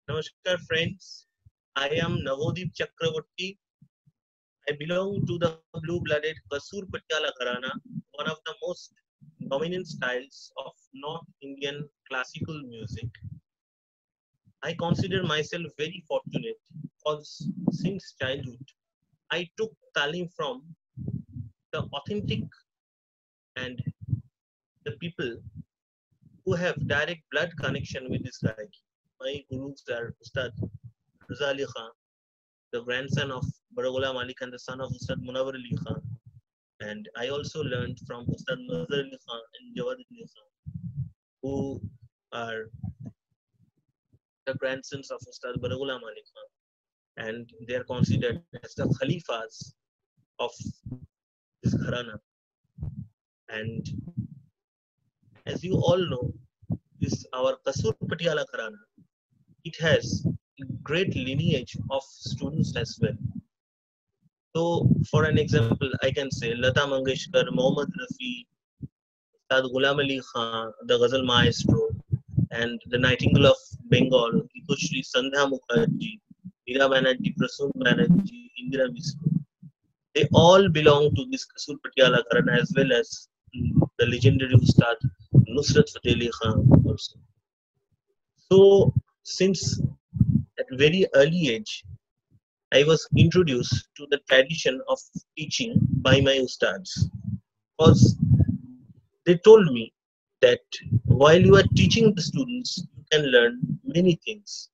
Namaskar friends, I am Navbhodeep Chakraborty. I belong to the blue-blooded Kasur Patiala Gharana, one of the most dominant styles of North Indian classical music. I consider myself very fortunate because since childhood I took talim from the authentic and the people who have direct blood connection with this Gaiki. My gurus are Ustad Raza Ali Khan, the grandson of Baragola Malik and the son of Ustad Munawar Ali Khan. And I also learned from Ustad Mazhar Ali Khan and Jawad Ali Khan, who are the grandsons of Ustad Baragola Malik Khan. And they are considered as the Khalifas of this Gharana. And as you all know, this our Kasur Patiala Gharana, it has a great lineage of students as well. So, for an example, I can say Lata Mangeshkar, Mohammad Rafi, Ustad Ghulam Ali Khan, the Ghazal Maestro, and the Nightingale of Bengal, Hitoshri Sandhya Mukherjee, Meera Banerjee, Prasoon Banerjee, Indira Misro. They all belong to this Kasur Patiala Gharana as well as the legendary Ustad Nusrat Fateh Ali Khan also. So, since at very early age, I was introduced to the tradition of teaching by my ustads because they told me that while you are teaching the students, you can learn many things.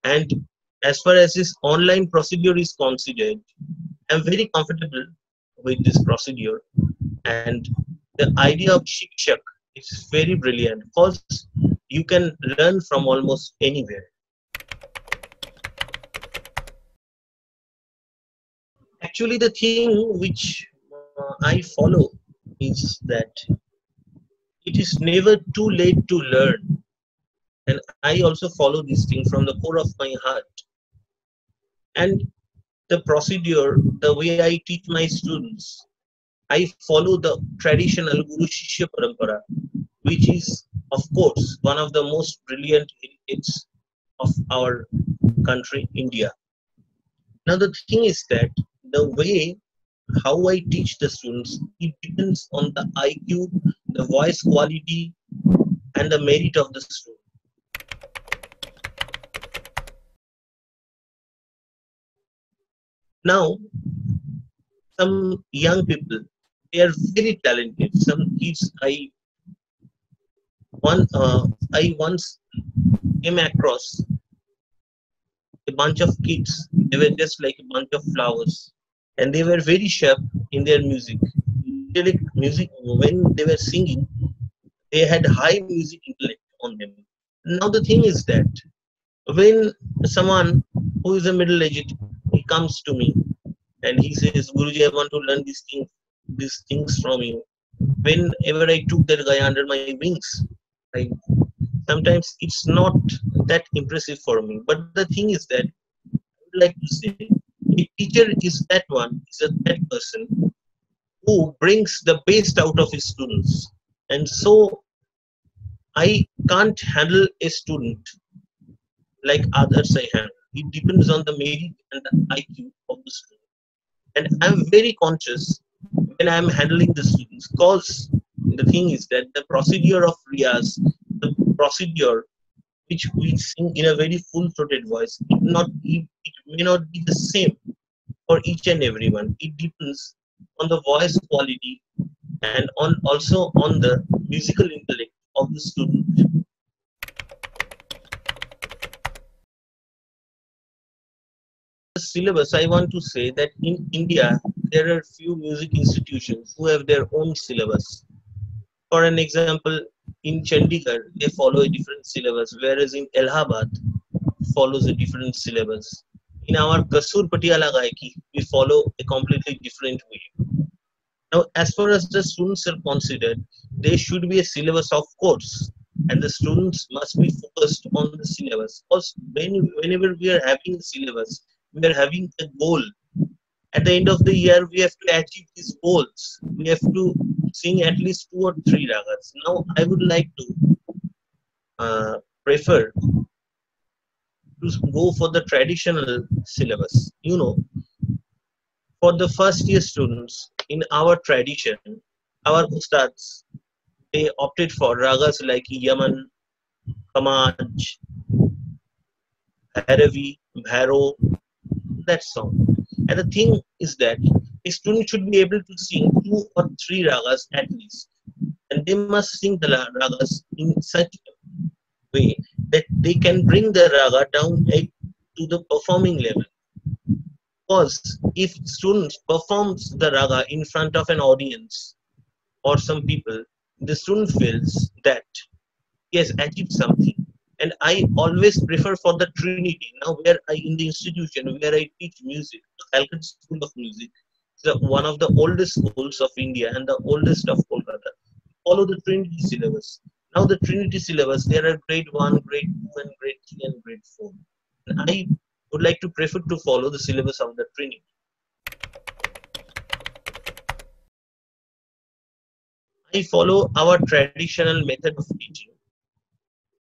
And as far as this online procedure is considered, I'm very comfortable with this procedure. And the idea of Shikshak is very brilliant because you can learn from almost anywhere. Actually, the thing which I follow is that it is never too late to learn. And I also follow this thing from the core of my heart. And the procedure, the way I teach my students, I follow the traditional Guru Shishya Parampara, which is, of course, one of the most brilliant heritage of our country, India. Now, the thing is that the way how I teach the students, it depends on the IQ, the voice quality, and the merit of the student. Now, some young people, they are very talented. Some kids, I once came across a bunch of kids. They were just like a bunch of flowers, and they were very sharp in their music. Music when they were singing, they had high music intellect on them. Now the thing is that when someone who is a middle-aged, he comes to me and he says, Guruji, I want to learn these things from you. Whenever I took that guy under my wings, I, sometimes it's not that impressive for me. But the thing is that I would like to say, a teacher is that person who brings the best out of his students. And so I can't handle a student like others I handle. It depends on the merit and the IQ of the student. And I'm very conscious when I'm handling the students because the thing is that the procedure of Riyaz, the procedure which we sing in a very full-throated voice, it may not be the same for each and everyone. It depends on the voice quality and also on the musical intellect of the student. The syllabus, I want to say that in India, there are few music institutions who have their own syllabus. For an example, in Chandigarh, they follow a different syllabus, whereas in Allahabad, follows a different syllabus. In our Kasur Patiala Gaiki, we follow a completely different way. Now, as far as the students are considered, there should be a syllabus, of course, and the students must be focused on the syllabus. Because whenever we are having a syllabus, we are having a goal. At the end of the year, we have to achieve these goals. We have to sing at least 2 or 3 ragas. Now, I would like to prefer to go for the traditional syllabus. For the first year students in our tradition, our ustads, they opted for ragas like Yaman, Kamaj, Bhairavi, Bhairo, that song. And the thing is that a student should be able to sing 2 or 3 ragas at least. And they must sing the ragas in such a way that they can bring the raga down to the performing level. Because if students performs the raga in front of an audience or some people, the student feels that he has achieved something. And I always prefer for the Trinity. Now, where I in the institution where I teach music, the Calcutta School of Music, is one of the oldest schools of India and the oldest of Kolkata. Follow the Trinity syllabus. Now, the Trinity syllabus, there are grade 1, grade 2, and grade 3, and grade 4. And I would like to prefer to follow the syllabus of the Trinity. I follow our traditional method of teaching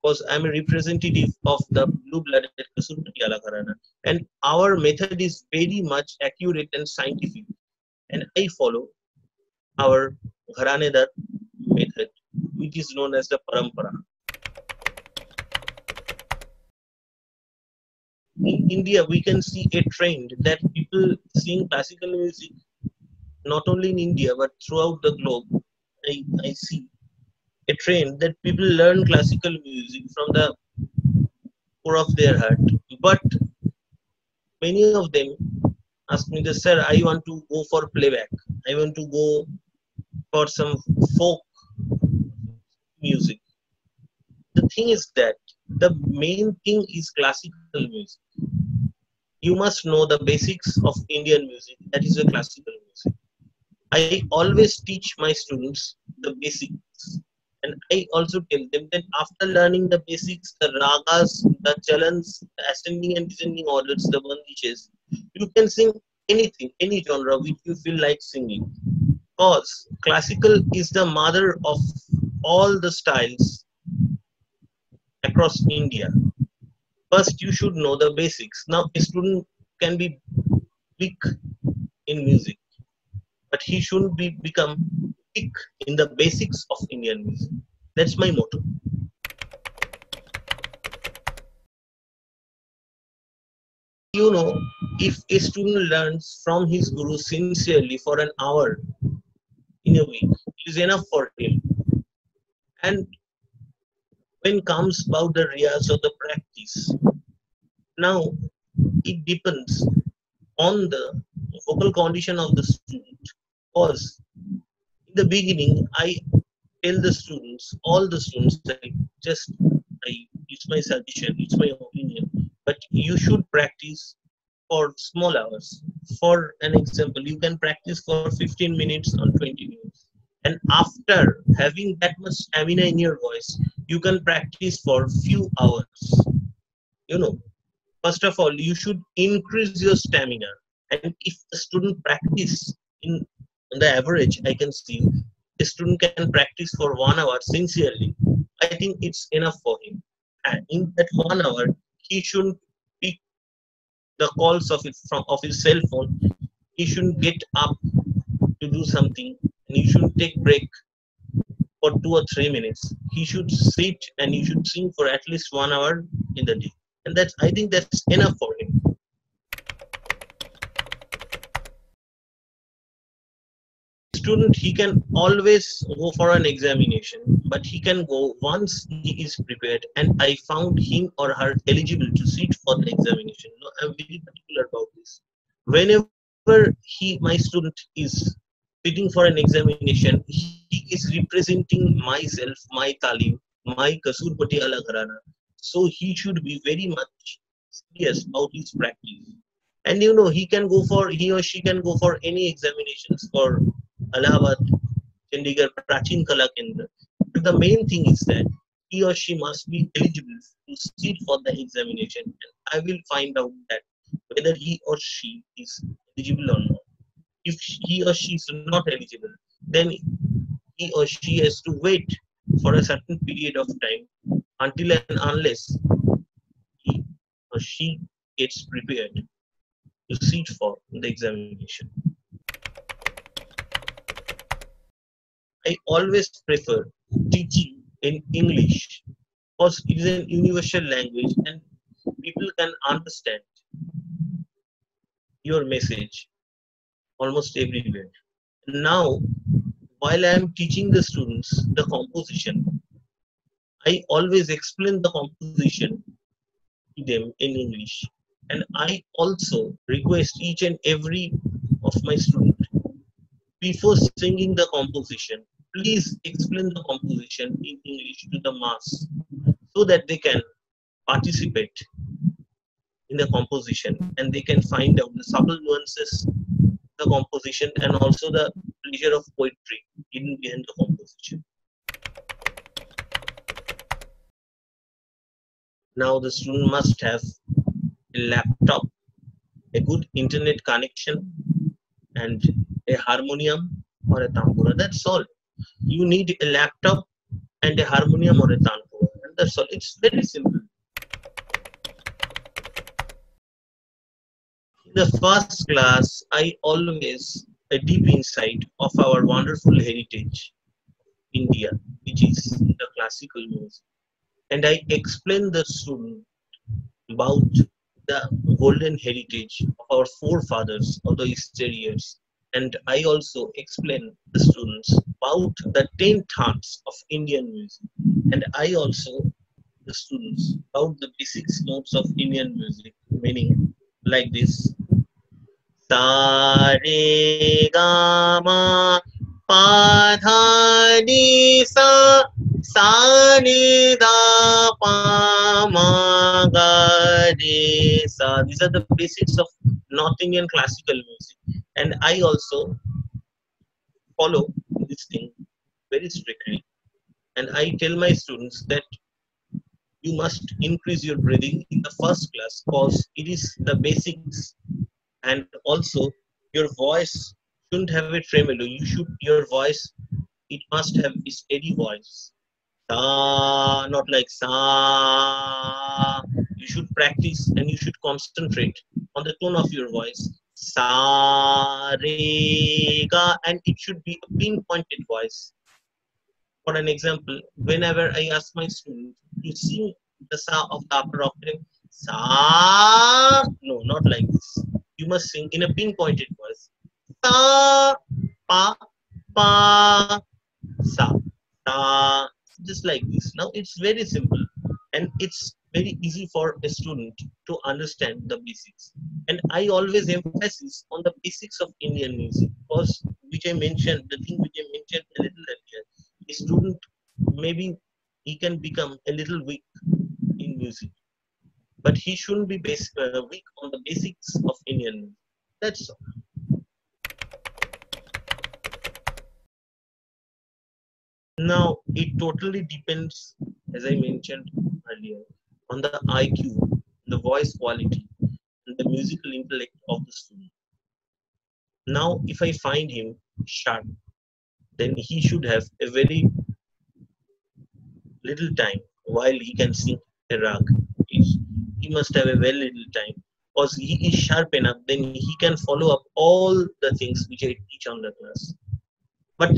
because I'm a representative of the blue-blooded Kasurpatiala Gharana, and our method is very much accurate and scientific. And I follow our Gharanedar method, which is known as the Parampara. In India, we can see a trend that people sing classical music not only in India but throughout the globe. I see a trend that people learn classical music from the core of their heart, but many of them ask me this, sir, I want to go for playback. I want to go for some folk music. The thing is that the main thing is classical music. You must know the basics of Indian music. That is the classical music. I always teach my students the basics. And I also tell them that after learning the basics, the ragas, the chalans, the ascending and descending orders, the bandishes, you can sing anything, any genre which you feel like singing. Because classical is the mother of all the styles across India. First, you should know the basics. Now, a student can be weak in music, but he shouldn't become weak in the basics of Indian music. That's my motto. If a student learns from his guru sincerely for an hour in a week, it is enough for him. And when comes about the riyaz or the practice, now it depends on the vocal condition of the student. Because in the beginning, I tell the students, all the students, it's my suggestion, it's my opinion, but you should practice for small hours. For an example, you can practice for 15 minutes or 20 minutes. And after having that much stamina in your voice, you can practice for few hours. You know, First of all, you should increase your stamina. And if a student practice in on the average, I can see a student can practice for 1 hour sincerely. I think it's enough for him. And in that 1 hour, he shouldn't pick the calls of his cell phone. He shouldn't get up to do something, and he shouldn't take break for 2 or 3 minutes. He should sit and he should sing for at least 1 hour in the day. And I think that's enough for him. student, he can always go for an examination, but he can go once he is prepared and I found him or her eligible to sit for the examination. No, I'm very particular about this. Whenever my student is sitting for an examination, he is representing myself, my talim, my Kasurpati ala Gharana. So he should be very much serious about his practice. And he or she can go for any examinations for Allahabad, Chandigarh, Prachin Kala Kendra. But the main thing is that he or she must be eligible to sit for the examination, and I will find out that whether he or she is eligible or not. If he or she is not eligible, then he or she has to wait for a certain period of time until and unless he or she gets prepared to sit for the examination. I always prefer teaching in English because it is an universal language and people can understand your message almost everywhere. Now, while I am teaching the students the composition, I always explain the composition to them in English. And I also request each and every of my students, before singing the composition, please explain the composition in English to the mass so that they can participate in the composition and they can find out the subtle nuances, the composition, and also the pleasure of poetry hidden behind the composition. Now the student must have a laptop, a good internet connection, and a harmonium or a tambura. That's all. You need a laptop and a harmonium or a tambura, and that's all. It's very simple. In the first class, I always a deep insight of our wonderful heritage, India, which is the classical music, and I explain the student about the golden heritage of our forefathers of the yesteryears. And I also explain the students about the 10 thoughts of Indian music. And I also the students about the basic notes of Indian music, meaning like this. Sa re ga ma pa dha ni sa ni da pa ma ga re sa. These are the basics of North Indian classical music, and I also follow this thing very strictly. And I tell my students that you must increase your breathing in the first class because it is the basics, and also your voice shouldn't have a tremolo. Your voice, it must have a steady voice. Sa, not like sa. You should practice and you should concentrate on the tone of your voice. Sa, re, ga, and it should be a pinpointed voice. For an example, whenever I ask my student to sing the sa of the upper octave, sa, no, not like this. You must sing in a pinpointed voice. Sa, pa, pa, sa, sa, just like this. Now it's very simple and it's very easy for a student to understand the basics. And I always emphasize on the basics of Indian music because which I mentioned, the thing which I mentioned a little earlier, a student maybe he can become a little weak in music, but he shouldn't be weak on the basics of Indian music. That's all. Now, it totally depends, as I mentioned earlier, on the IQ, the voice quality, and the musical intellect of the student. Now, if I find him sharp, then he should have a very little time while he can sing a rag. He must have a very little time because he is sharp enough, then he can follow up all the things which I teach on the class. But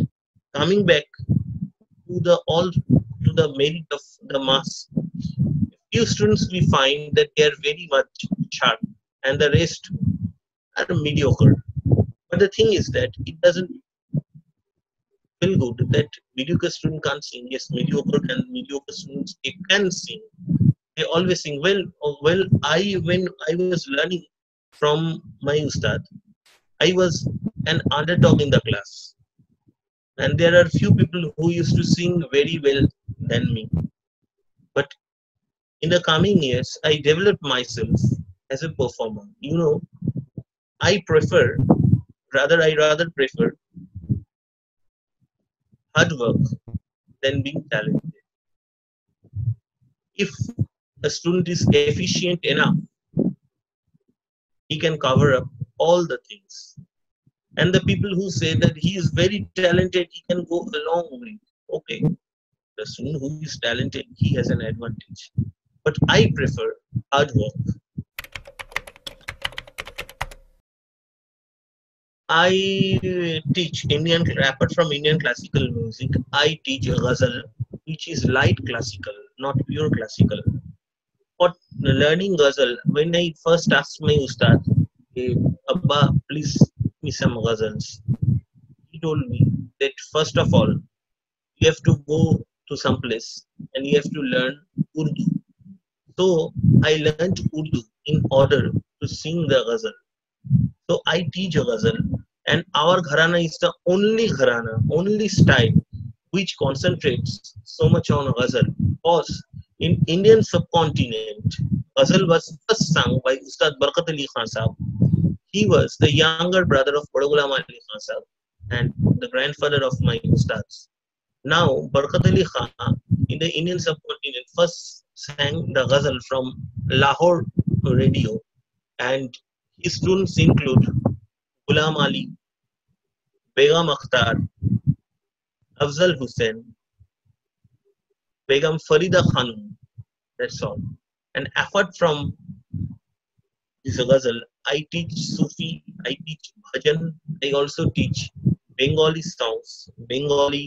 coming back to the merit of the mass, few students we find that they are very much sharp and the rest are mediocre. But the thing is that it doesn't feel good that mediocre student can't sing. Yes, mediocre students they can sing. They always sing well. Well, I when I was learning from my ustad, I was an underdog in the class, and there are few people who used to sing very well than me. But in the coming years, I developed myself as a performer. I prefer, I rather prefer hard work than being talented. If a student is efficient enough, he can cover up all the things. And the people who say that he is very talented, he can go a long way. Okay, the student who is talented, he has an advantage. But I prefer hard work. I teach apart from Indian classical music, I teach ghazal, which is light classical, not pure classical. For learning ghazal, when I first asked my ustad, "Hey, Abba, please give me some ghazals," he told me that first of all, you have to go to some place and you have to learn Urdu. So I learned Urdu in order to sing the ghazal. So I teach a ghazal, and our gharana is the only gharana, only style which concentrates so much on ghazal. Because in Indian subcontinent, ghazal was first sung by Ustad Barkat Ali Khan Sahab. He was the younger brother of Bada Ghulam Ali Khan Sahab and the grandfather of my ustads. Now, Barkat Ali Khan in the Indian subcontinent first sang the ghazal from Lahore radio, and his students include Ghulam Ali, Begum Akhtar, Afzal Hussain, Begum Farida Khanum. That's all. And apart from this ghazal, I teach Sufi, I teach bhajan, I also teach Bengali songs, Bengali,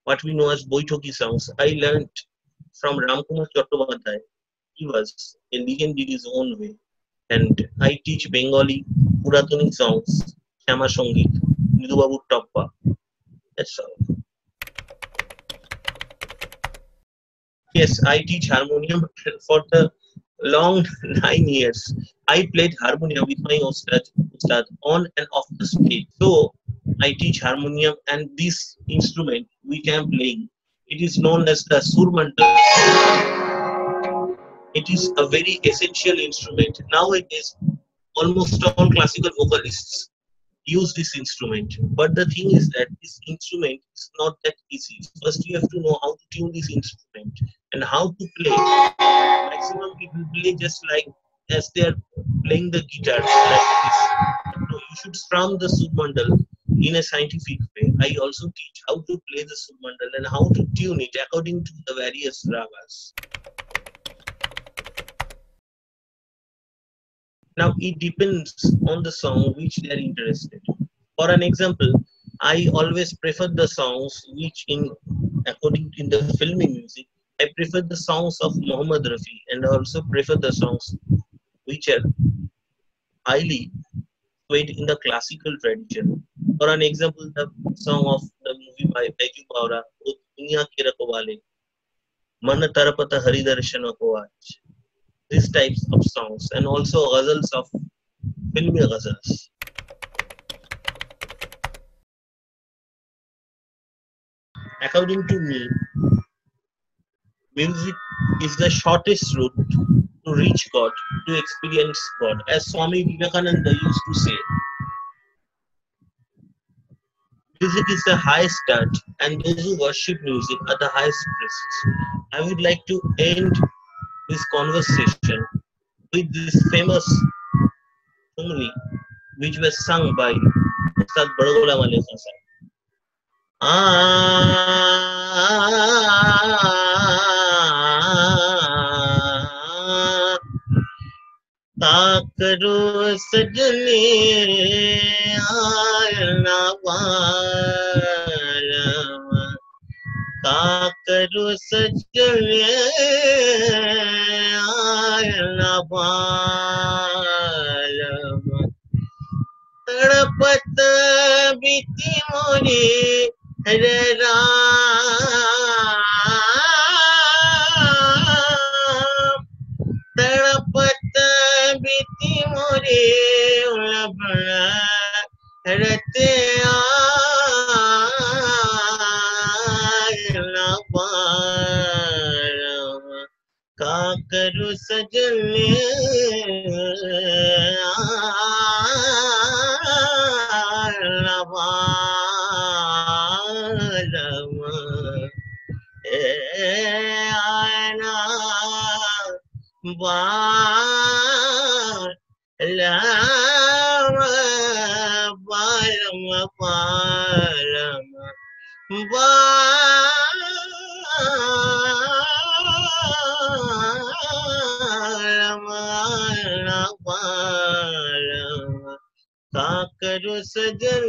what we know as Boitoki songs. I learned from Ramkumar Chattopadhyay. He was a legend in his own way. And I teach Bengali Puratani songs, Shama Songit, Nidubabu Toppa. That's all. Yes, I teach harmonium for the long 9 years. I played harmonium with my ustad on and off the stage. So I teach harmonium, and this instrument which I am playing, it is known as the surmantal. It is a very essential instrument. Nowadays, almost all classical vocalists use this instrument. But the thing is that this instrument is not that easy. First, you have to know how to tune this instrument and how to play. Maximum people play just like as they are playing the guitar like this. No, you should strum the submandal in a scientific way. I also teach how to play the submandal and how to tune it according to the various ragas. Now it depends on the song which they are interested. For an example, I always prefer the songs which according to the filmy music, I prefer the songs of Muhammad Rafi, and I also prefer the songs which are highly swayed in the classical tradition. For an example, the song of the movie by Baiju Baura, O Duniya Ke Rakhwale, Man Tarapata Hari Darshana Ko Aaj. These types of songs, and also ghazals of filmy ghazals. According to me, music is the shortest route to reach God, to experience God. As Swami Vivekananda used to say, music is the highest art, and those who worship music are the highest priests. I would like to end this conversation with this famous homily which was sung by Ustad Badagulam Ali Khan Sahib. ताकरो सजने आयना पालम ताकरो सजने आयना पालम तड़पत बीती मोरी रे राम, तड़पत बीती मोरी उलबड़ा रते आयला पारम, का करू सजने आयला पारम, आना बालम बालम बालम बालम बालम, का करू सजन